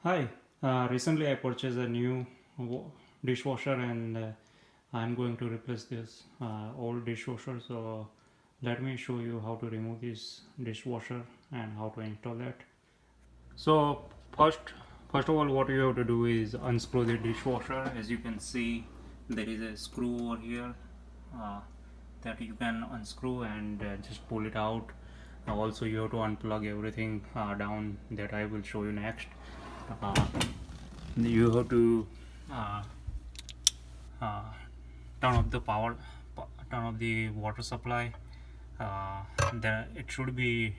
Hi, recently I purchased a new dishwasher and I'm going to replace this old dishwasher. So let me show you how to remove this dishwasher and how to install it. So first, first of all, what you have to do is unscrew the dishwasher. As you can see, there is a screw over here uh, that you can unscrew and just pull it out. Also, you have to unplug everything down that I will show you next. Uh, you have to uh, uh, turn off the turn off the water supply. Then it should be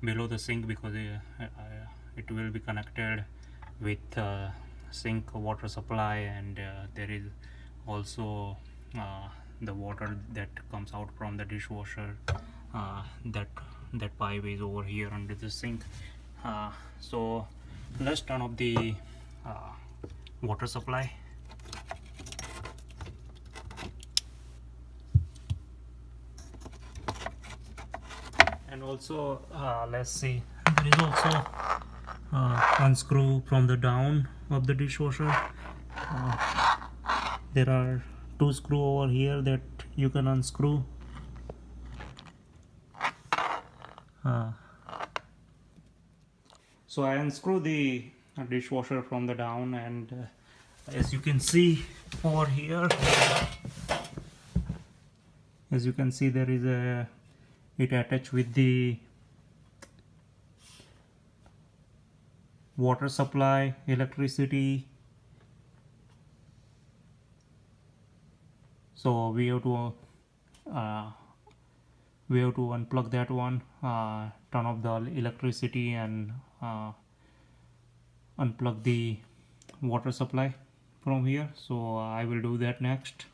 below the sink because it will be connected with sink water supply, and there is also uh, the water that comes out from the dishwasher. That pipe is over here under the sink. So let's turn off the uh, water supply. And also let's see, there is also unscrew from the down of the dishwasher. There are two screw over here that you can unscrew. uh, so I unscrew the dishwasher from the down, and as you can see over here, as you can see, there is a it attached with the water supply, electricity. So uh, we have to unplug that one, turn off the electricity, and unplug the water supply from here. So I will do that next.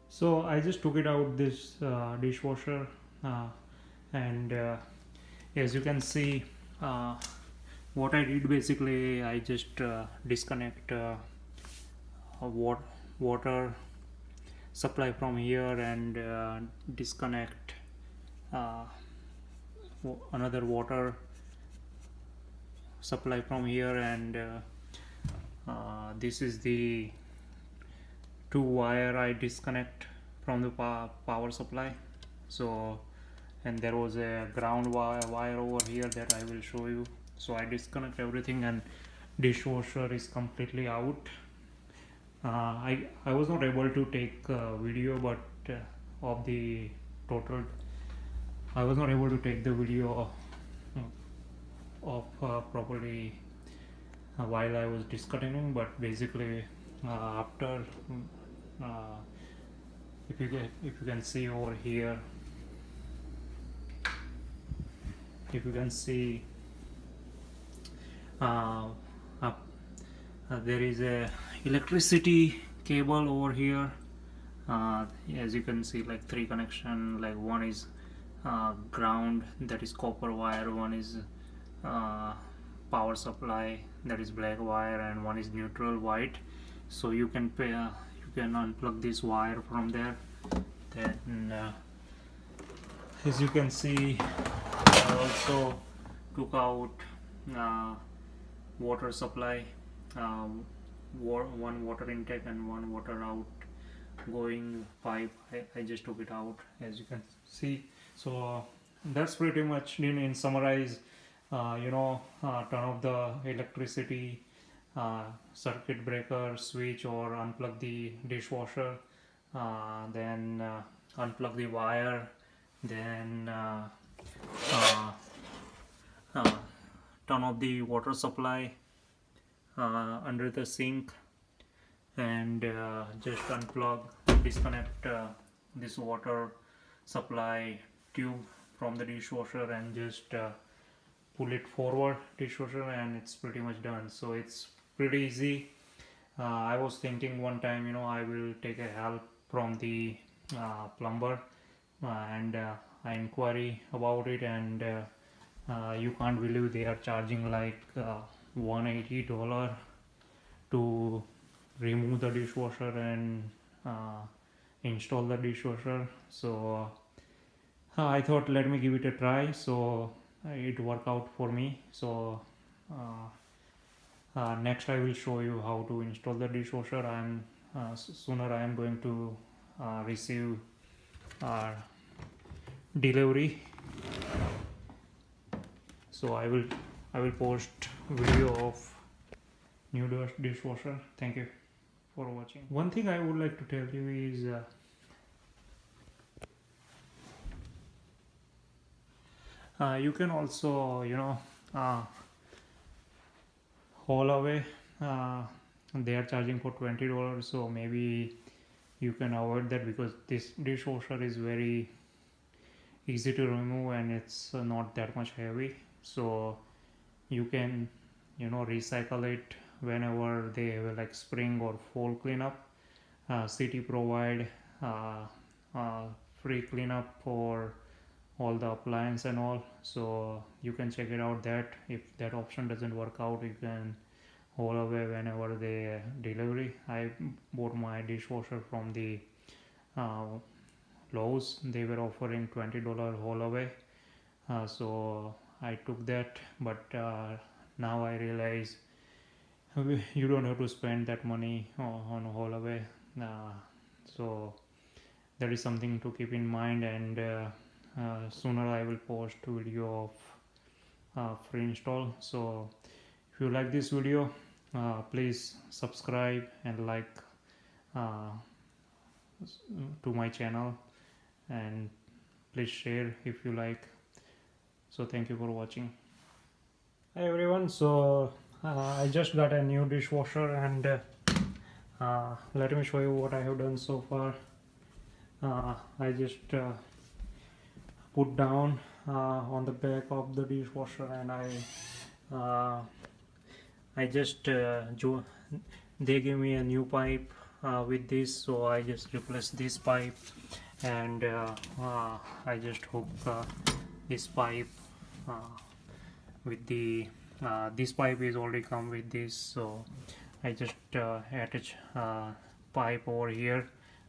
So I just took it out this dishwasher, and as you can see, uh, what I did basically, I just disconnect a water supply from here, and disconnect uh, another water supply from here, and this is the two wire I disconnect from the power supply. So, and there was a ground wire over here that I will show you. So I disconnect everything, and dishwasher is completely out. I was not able to take video, but of the total, I was not able to take the video of properly while I was discontinuing. But basically, after uh, if you can see over here, if you can see, uh, uh, there is a electricity cable over here. As you can see, like three connection, like one is ground, that is copper wire, one is uh, power supply, that is black wire, and one is neutral white. So you can unplug this wire from there. Then as you can see, I also took out uh, water supply, one water intake and one water out going pipe. I just took it out, as you can see. So that's pretty much in summarize. Turn off the electricity, circuit breaker switch, or unplug the dishwasher, then unplug the wire, then uh, uh, turn off the water supply under the sink, and just unplug, disconnect this water supply tube from the dishwasher, and just pull it forward dishwasher, and it's pretty much done. So it's pretty easy. I was thinking one time, I will take a help from the plumber, and I inquiry about it, and you can't believe they are charging like $180 to remove the dishwasher and install the dishwasher. So I thought let me give it a try. So it worked out for me. So next I will show you how to install the dishwasher. Sooner I am going to receive delivery. So I will post video of new dishwasher. Thank you for watching. One thing I would like to tell you is you can also haul away. They are charging for $20, so maybe you can avoid that, because this dishwasher is very easy to remove and it's not that much heavy. So you can recycle it whenever they have like spring or fall cleanup. City provide free cleanup for all the appliance and all, so you can check it out. That if that option doesn't work out, you can haul away whenever they delivery. I bought my dishwasher from the Lowe's. They were offering $20 haul away, so I took that. But now I realize you don't have to spend that money on haul away. So that is something to keep in mind. And sooner I will post video of free install. So if you like this video, please subscribe and like to my channel, and please share if you like. So thank you for watching. Hi everyone, so I just got a new dishwasher, and let me show you what I have done so far. I just put down on the back of the dishwasher, and I just they gave me a new pipe with this, so I just replaced this pipe, and I just hook this pipe with the this pipe is already come with this, so I just attach pipe over here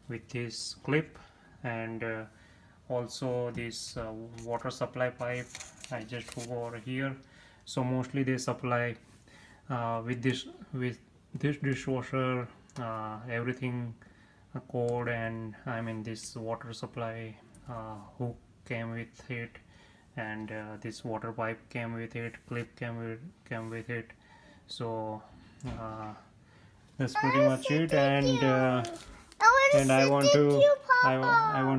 with this clip, and also this water supply pipe I just hook over here. So mostly they supply with this dishwasher everything cord, and I mean this water supply hook came with it, and this water pipe came with it, clip came with it. So that's pretty much it. And I want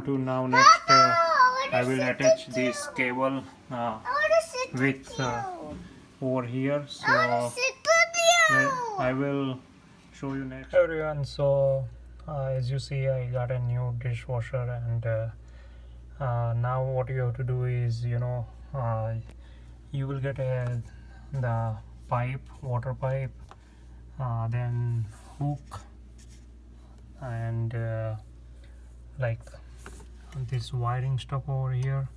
to now next I will attach this cable with over here. So I will show you next. Everyone, so as you see, I got a new dishwasher, and now what you have to do is you will get the pipe, water pipe, then hook, and like this wiring stuff over here.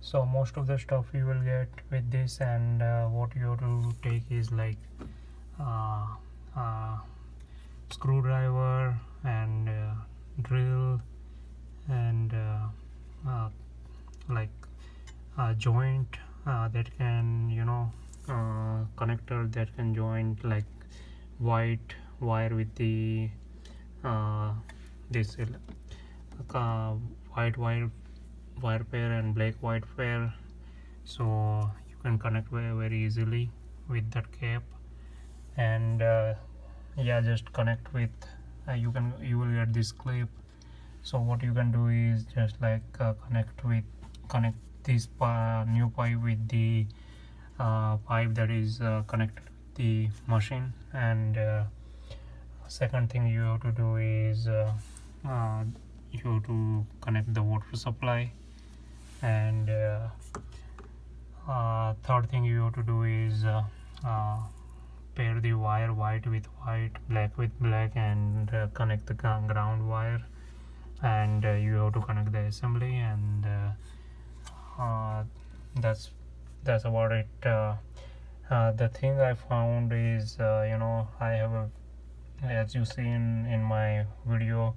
So most of the stuff you will get with this, and what you have to take is like screwdriver and drill, and like a joint that can connector that can join like white wire with the this white wire pair and black white pair, so you can connect very easily with that cap. And yeah, just connect with you will get this clip. So what you can do is just like connect this new pipe with the pipe that is connected with the machine. And second thing you have to do is you have to connect the water supply, and third thing you have to do is pair the wire white with white, black with black, and connect the ground wire, and you have to connect the assembly. And that's about it. The thing I found is I have as you see in my video,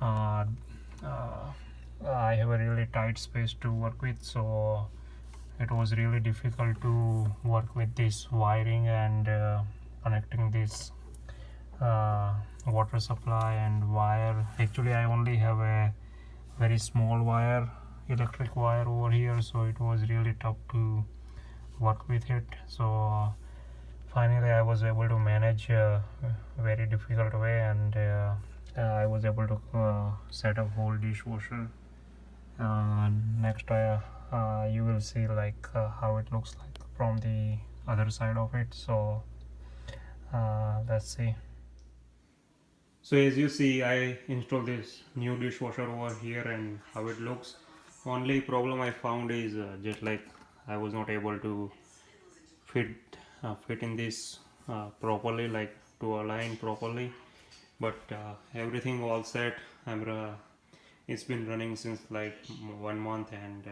uh, uh, I have a really tight space to work with, so it was really difficult to work with this wiring and connecting this water supply and wire. Actually, I only have a very small wire, electric wire over here, so it was really tough to work with it. So finally I was able to manage a very difficult way, and I was able to set up whole dishwasher. Next you will see like how it looks like from the other side of it. So let's see. So as you see, I installed this new dishwasher over here and how it looks. Only problem I found is just like I was not able to fit fit in this properly, like to align properly. But everything all set. It's been running since like 1 month, and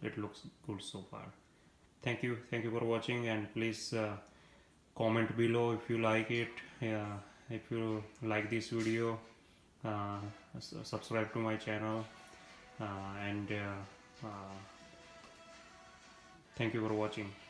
it looks good so far. Thank you for watching, and please comment below if you like it. If you like this video, uh, subscribe to my channel, and thank you for watching.